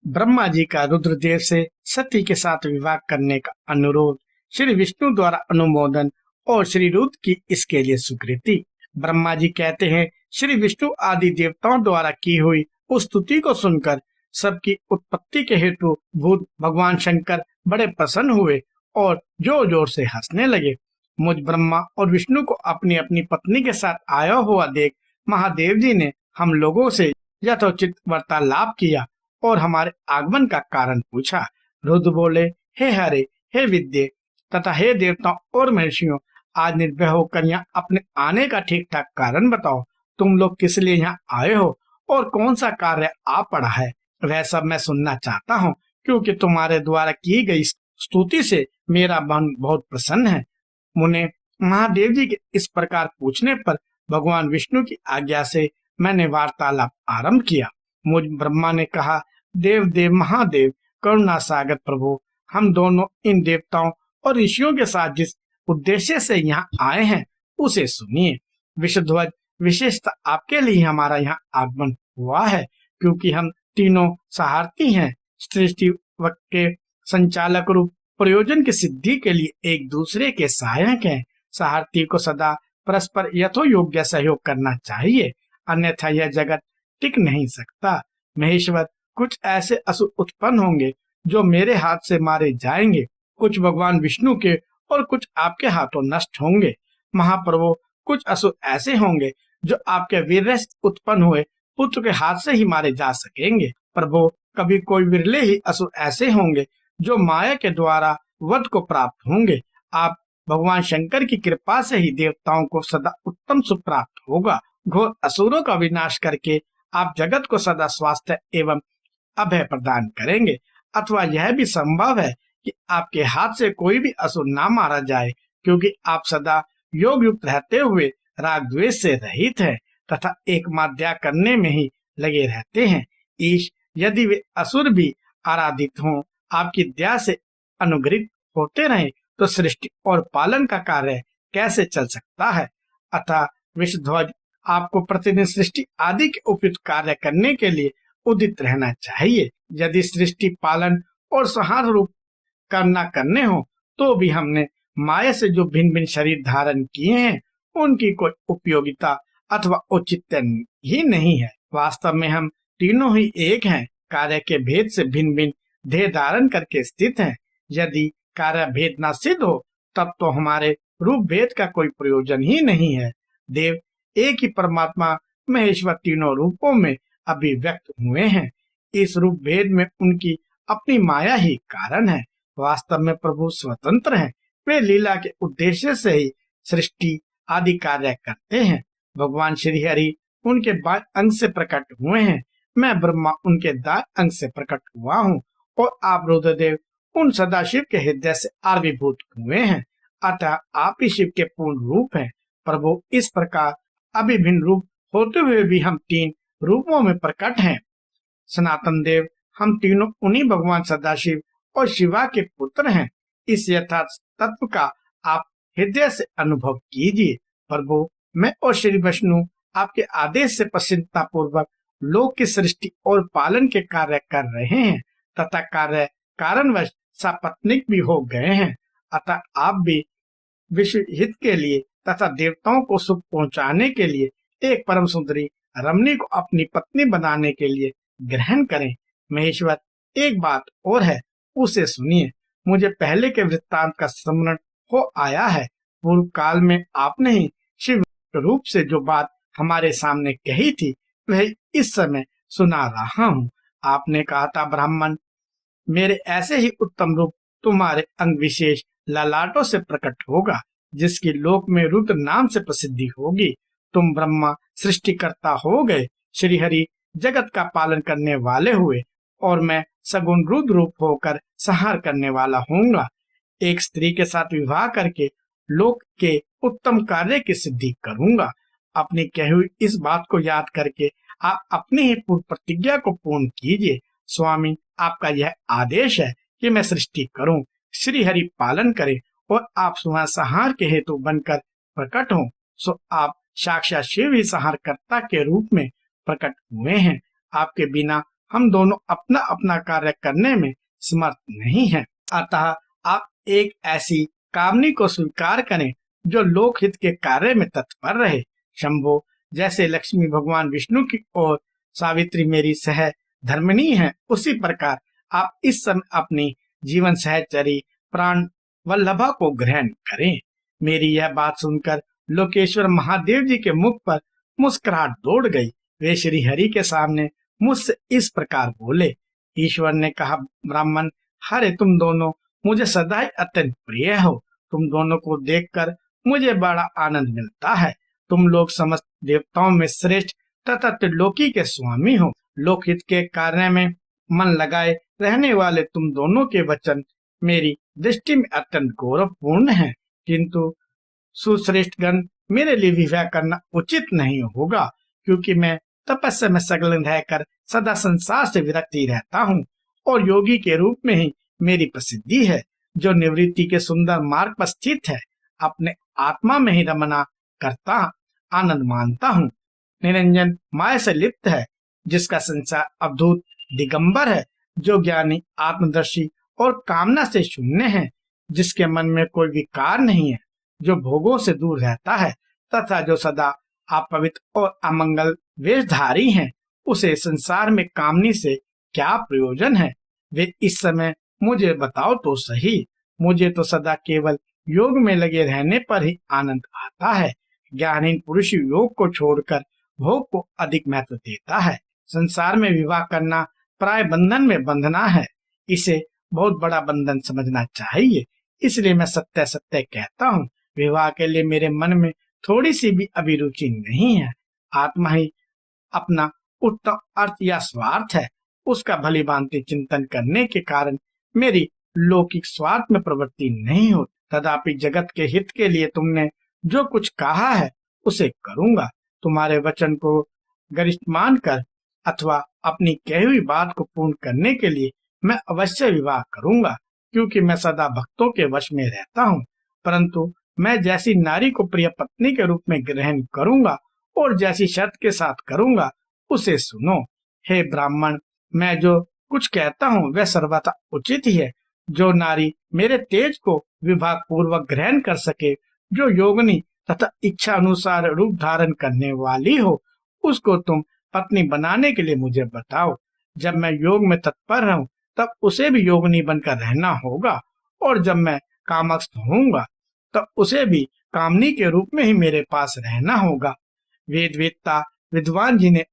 ब्रह्मा जी का रुद्रदेव से सती के साथ विवाह करने का अनुरोध, श्री विष्णु द्वारा अनुमोदन और श्री रुद्र की इसके लिए स्वीकृति। ब्रह्मा जी कहते हैं, श्री विष्णु आदि देवताओं द्वारा की हुई उस स्तुति को सुनकर सबकी उत्पत्ति के हेतु भूत भगवान शंकर बड़े प्रसन्न हुए और जोर जोर से हंसने लगे। मुझ ब्रह्मा और विष्णु को अपनी अपनी पत्नी के साथ आया हुआ देख महादेव जी ने हम लोगों से यथोचित वार्तालाप किया और हमारे आगमन का कारण पूछा। रुद्र बोले, हे हरे, हे विद्ये तथा हे देवताओं और महर्षियों, आज निर्भय होकर यहाँ अपने आने का ठीक ठाक कारण बताओ। तुम लोग किस लिए यहाँ आए हो और कौन सा कार्य आ पड़ा है, वह सब मैं सुनना चाहता हूँ, क्योंकि तुम्हारे द्वारा की गई स्तुति से मेरा मन बहुत प्रसन्न है। मुने महादेव जी के इस प्रकार पूछने पर भगवान विष्णु की आज्ञा से मैंने वार्तालाप आरंभ किया। मुझ ब्रह्मा ने कहा, देव देव महादेव करुणा सागर प्रभु, हम दोनों इन देवताओं और ऋषियों के साथ जिस उद्देश्य से यहाँ आए हैं उसे सुनिए। विषध्वज, विशेषतः आपके लिए हमारा यहाँ आगमन हुआ है, क्योंकि हम तीनों सहार्थी हैं। सृष्टि के संचालक रूप प्रयोजन की सिद्धि के लिए एक दूसरे के सहायक हैं। सहार्थी को सदा परस्पर यथोयोग्य सहयोग करना चाहिए, अन्यथा यह जगत टिक नहीं सकता। महेश्वर, कुछ ऐसे असुर उत्पन्न होंगे जो मेरे हाथ से मारे जाएंगे, कुछ भगवान विष्णु के और कुछ आपके हाथों नष्ट होंगे। महाप्रभु, कुछ असुर ऐसे होंगे जो आपके वीर्य से उत्पन्न हुए पुत्र के हाथ से ही मारे जा सकेंगे। प्रभु, कभी कोई विरले ही असुर ऐसे होंगे जो माया के द्वारा वध को प्राप्त होंगे। आप भगवान शंकर की कृपा से ही देवताओं को सदा उत्तम सुख प्राप्त होगा। घोर असुरों का विनाश करके आप जगत को सदा स्वास्थ्य एवं अभय प्रदान करेंगे, अथवा यह भी संभव है कि आपके हाथ से कोई भी असुर ना मारा जाए, क्योंकि आप सदा योग युक्त रहते हुए राग द्वेष से रहित हैं तथा एकमात्र दया करने में ही लगे रहते हैं। ईश, यदि वे असुर भी आराधित हों, आपकी दया से अनुग्रहित होते रहे तो सृष्टि और पालन का कार्य कैसे चल सकता है। अतः विषध्वज, आपको प्रतिदिन सृष्टि आदि के उपयुक्त कार्य करने के लिए उदित रहना चाहिए। यदि सृष्टि पालन और संहार रूप करना करने हो तो भी हमने माया से जो भिन्न भिन्न शरीर धारण किए हैं उनकी कोई उपयोगिता अथवा औचित्य ही नहीं है। वास्तव में हम तीनों ही एक हैं, कार्य के भेद से भिन्न भिन्न देह धारण करके स्थित हैं। यदि कार्य भेद न सिद्ध हो तब तो हमारे रूप भेद का कोई प्रयोजन ही नहीं है। देव, एक ही परमात्मा महेश्वर तीनों रूपों में अभिव्यक्त हुए हैं। इस रूप भेद में उनकी अपनी माया ही कारण है। वास्तव में प्रभु स्वतंत्र हैं, वे लीला के उद्देश्य से ही सृष्टि आदि कार्य करते हैं। भगवान श्री हरि उनके बाएं अंग से प्रकट हुए हैं, मैं ब्रह्मा उनके दाएं अंग से प्रकट हुआ हूँ और आप रुद्रदेव उन सदाशिव के हृदय से आविर्भूत हुए हैं। अतः आप ही शिव के पूर्ण रूप हैं। प्रभु, इस प्रकार अभिभिन्न रूप होते हुए भी हम तीन रूपों में प्रकट हैं। सनातन देव, हम तीनों उन्हीं भगवान सदाशिव और शिवा के पुत्र हैं। इस यथार्थ तत्व का आप हृदय से अनुभव कीजिए। प्रभु, मैं और श्री विष्णु आपके आदेश से प्रसन्नता पूर्वक लोक की सृष्टि और पालन के कार्य कर रहे हैं तथा कार्य कारणवश सपत्नीक भी हो गए हैं। अतः आप भी विश्व हित के लिए तथा देवताओं को सुख पहुंचाने के लिए एक परम सुंदरी रमणी को अपनी पत्नी बनाने के लिए ग्रहण करें। महेश्वर, एक बात और है, उसे सुनिए। मुझे पहले के वृत्तांत का स्मरण हो आया है। पूर्व काल में आपने ही शिव रूप से जो बात हमारे सामने कही थी वह इस समय सुना रहा हूँ। आपने कहा था, ब्राह्मण, मेरे ऐसे ही उत्तम रूप तुम्हारे अंग विशेष ललाटों से प्रकट होगा, जिसकी लोक में रुद्र नाम से प्रसिद्धि होगी। तुम ब्रह्मा सृष्टिकर्ता हो गए, श्री हरि जगत का पालन करने वाले हुए और मैं सगुण रुद्र रूप होकर संहार करने वाला होऊंगा। एक स्त्री के साथ विवाह करके लोक के उत्तम कार्य की सिद्धि करूंगा। अपनी कही हुई इस बात को याद करके आप अपनी ही पूर्व प्रतिज्ञा को पूर्ण कीजिए। स्वामी, आपका यह आदेश है कि मैं सृष्टि करूं, श्री हरि पालन करे और आप संहार के हेतु बनकर प्रकट हो। सो आप साक्षात शिव ही संहारकर्ता के रूप में प्रकट हुए हैं। आपके बिना हम दोनों अपना अपना कार्य करने में समर्थ नहीं हैं। अतः आप एक ऐसी कामनी को स्वीकार करें जो लोकहित के कार्य में तत्पर रहे। शंभो, जैसे लक्ष्मी भगवान विष्णु की और सावित्री मेरी सह धर्मिणी है, उसी प्रकार आप इस समय अपनी जीवन सहचरी प्राण वल्लभा को ग्रहण करें। मेरी यह बात सुनकर लोकेश्वर महादेव जी के मुख पर मुस्कुराहट दौड़ गई। वे श्री हरि के सामने मुझसे इस प्रकार बोले। ईश्वर ने कहा, ब्राह्मण, हरे तुम दोनों मुझे सदा ही अत्यंत प्रिय हो। तुम दोनों को देखकर मुझे बड़ा आनंद मिलता है। तुम लोग समस्त देवताओं में श्रेष्ठ तथा त्रिलोकी के स्वामी हो। लोकहित के कार्य में मन लगाए रहने वाले तुम दोनों के वचन मेरी दृष्टि में अत्यंत गौरवपूर्ण है, किंतु सुश्रेष्ठ गण, मेरे लिए विवाह करना उचित नहीं होगा, क्योंकि मैं तपस्या में संलग्न रहकर सदा संसार से विरक्ति रहता हूँ और योगी के रूप में ही मेरी प्रसिद्धि है, जो निवृत्ति के सुंदर मार्ग पर स्थित है। अपने आत्मा में ही रमना करता आनंद मानता हूँ। निरंजन माया से लिप्त है, जिसका संसार अद्भुत दिगंबर है, जो ज्ञानी आत्मदर्शी और कामना से शून्य है, जिसके मन में कोई विकार नहीं है, जो भोगों से दूर रहता है तथा जो सदा अपवित्र और अमंगल वेशधारी हैं। उसे संसार में कामनी से क्या प्रयोजन है? वे इस समय मुझे बताओ तो सही। मुझे तो सदा केवल योग में लगे रहने पर ही आनंद आता है। ज्ञानहीन पुरुष योग को छोड़कर भोग को अधिक महत्व देता है। संसार में विवाह करना प्राय बंधन में बंधना है। इसे बहुत बड़ा बंधन समझना चाहिए। इसलिए मैं सत्य सत्य कहता हूँ, विवाह के लिए मेरे मन में थोड़ी सी भी अभिरुचि नहीं है। आत्मा ही अपना उत्तम अर्थ या स्वार्थ है। उसका भली भांति चिंतन करने के कारण मेरी लौकिक स्वार्थ में प्रवृत्ति नहीं होती। तथापि जगत के हित के लिए तुमने जो कुछ कहा है उसे करूंगा। तुम्हारे वचन को गरिष्ठ मानकर अथवा अपनी कही हुई बात को पूर्ण करने के लिए मैं अवश्य विवाह करूंगा, क्योंकि मैं सदा भक्तों के वश में रहता हूँ। परंतु मैं जैसी नारी को प्रिय पत्नी के रूप में ग्रहण करूंगा और जैसी शर्त के साथ करूंगा, उसे सुनो। हे ब्राह्मण, मैं जो कुछ कहता हूँ वह सर्वथा उचित ही है। जो नारी मेरे तेज को विभाग पूर्वक ग्रहण कर सके, जो योगिनी तथा इच्छा अनुसार रूप धारण करने वाली हो, उसको तुम पत्नी बनाने के लिए मुझे बताओ। जब मैं योग में तत्पर रहूं, तब उसे भी योगिनी बनकर रहना होगा, और जब मैं कामस्थ होऊंगा, तब उसे भी कामनी के रूप में ही मेरे पास रहना होगा। वेद वेदता विद्वान जी ने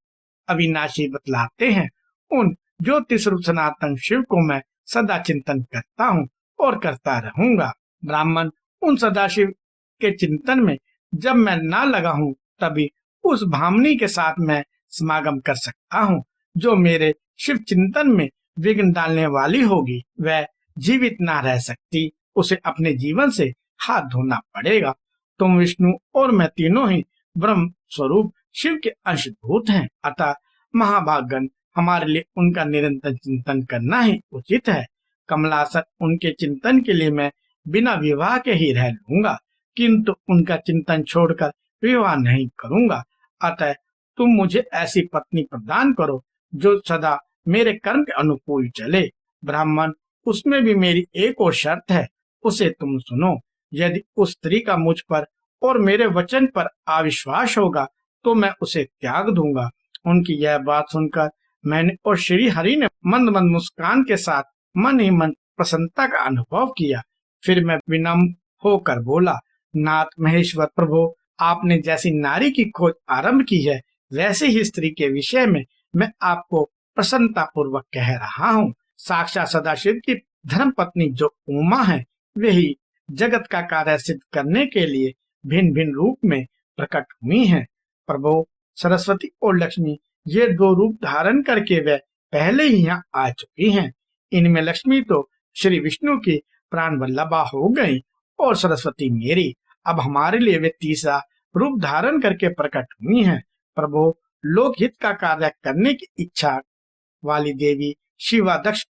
अविनाशी बतलाते हैं। उन ज्योति स्वरूप सनातन शिव को मैं सदा चिंतन करता हूँ और करता रहूंगा। ब्राह्मण, उन सदाशिव के चिंतन में जब मैं ना लगा हूँ, तभी उस भामनी के साथ मैं समागम कर सकता हूँ, जो मेरे शिव चिंतन में विघ्न डालने वाली होगी। वह जीवित ना रह सकती। उसे अपने जीवन से हाथ धोना पड़ेगा। तुम विष्णु और मैं तीनों ही ब्रह्म स्वरूप शिव के अंशभूत हैं। अतः महाभागन, हमारे लिए उनका निरंतर चिंतन करना ही उचित है। कमलासन, उनके चिंतन के लिए मैं बिना विवाह के ही रह लूंगा, किंतु उनका चिंतन छोड़कर विवाह नहीं करूंगा। अतः तुम मुझे ऐसी पत्नी प्रदान करो जो सदा मेरे कर्म के अनुकूल चले। ब्राह्मण, उसमें भी मेरी एक और शर्त है, उसे तुम सुनो। यदि उस स्त्री का मुझ पर और मेरे वचन पर अविश्वास होगा, तो मैं उसे त्याग दूंगा। उनकी यह बात सुनकर मैंने और श्री हरि ने मंद मंद मुस्कान के साथ मन ही मन प्रसन्नता का अनुभव किया। फिर मैं विनम्र होकर बोला, नाथ महेश्वर प्रभु, आपने जैसी नारी की खोज आरंभ की है, वैसे ही स्त्री के विषय में मैं आपको प्रसन्नता पूर्वक कह रहा हूँ। साक्षात सदाशिव की धर्म पत्नी जो उमा है, वही जगत का कार्य सिद्ध करने के लिए भिन्न भिन्न रूप में प्रकट हुई हैं। प्रभु, सरस्वती और लक्ष्मी, ये दो रूप धारण करके वे पहले ही यहाँ आ चुकी हैं। इनमें लक्ष्मी तो श्री विष्णु की प्राण वल्लभा हो गई और सरस्वती मेरी। अब हमारे लिए वे तीसरा रूप धारण करके प्रकट हुई हैं। प्रभु, लोकहित का कार्य करने की इच्छा वाली देवी शिवा दक्ष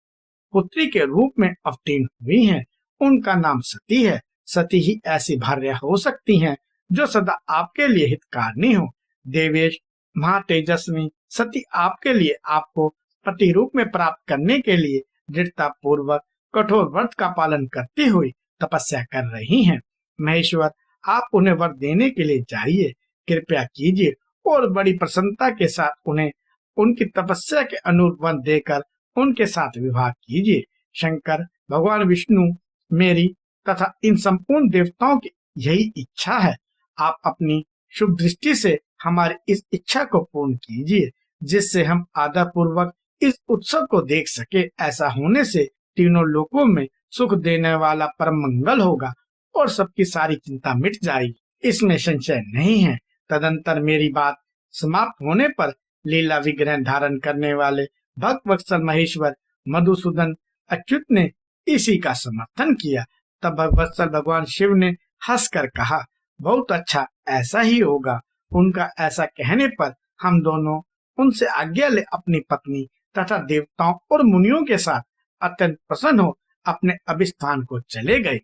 पुत्री के रूप में अवतीर्ण हुई हैं। उनका नाम सती है। सती ही ऐसी भार्य हो सकती हैं जो सदा आपके लिए हितकारिणी हो। देवेश महातेजस्वी सती आपके लिए आपको पति रूप में प्राप्त करने के लिए दृढ़ता पूर्वक कठोर व्रत का पालन करते हुए तपस्या कर रही हैं। महेश्वर, आप उन्हें वर देने के लिए जाइए, कृपया कीजिए और बड़ी प्रसन्नता के साथ उन्हें उनकी तपस्या के अनुरूप वर देकर उनके साथ विवाह कीजिए। शंकर, भगवान विष्णु, मेरी तथा इन संपूर्ण देवताओं की यही इच्छा है। आप अपनी शुभ दृष्टि से हमारी इस इच्छा को पूर्ण कीजिए, जिससे हम आदर पूर्वक इस उत्सव को देख सके। ऐसा होने से तीनों लोकों में सुख देने वाला परम मंगल होगा और सबकी सारी चिंता मिट जाएगी, इसमें संशय नहीं है। तदंतर मेरी बात समाप्त होने पर लीला विग्रह धारण करने वाले भक्त वत्सल महेश्वर मधुसूदन अच्युत ने इसी का समर्थन किया। तब भगवत्सल भगवान शिव ने हंसकर कहा, बहुत अच्छा, ऐसा ही होगा। उनका ऐसा कहने पर हम दोनों उनसे आज्ञा ले अपनी पत्नी तथा देवताओं और मुनियों के साथ अत्यंत प्रसन्न हो अपने अभिस्थान को चले गए।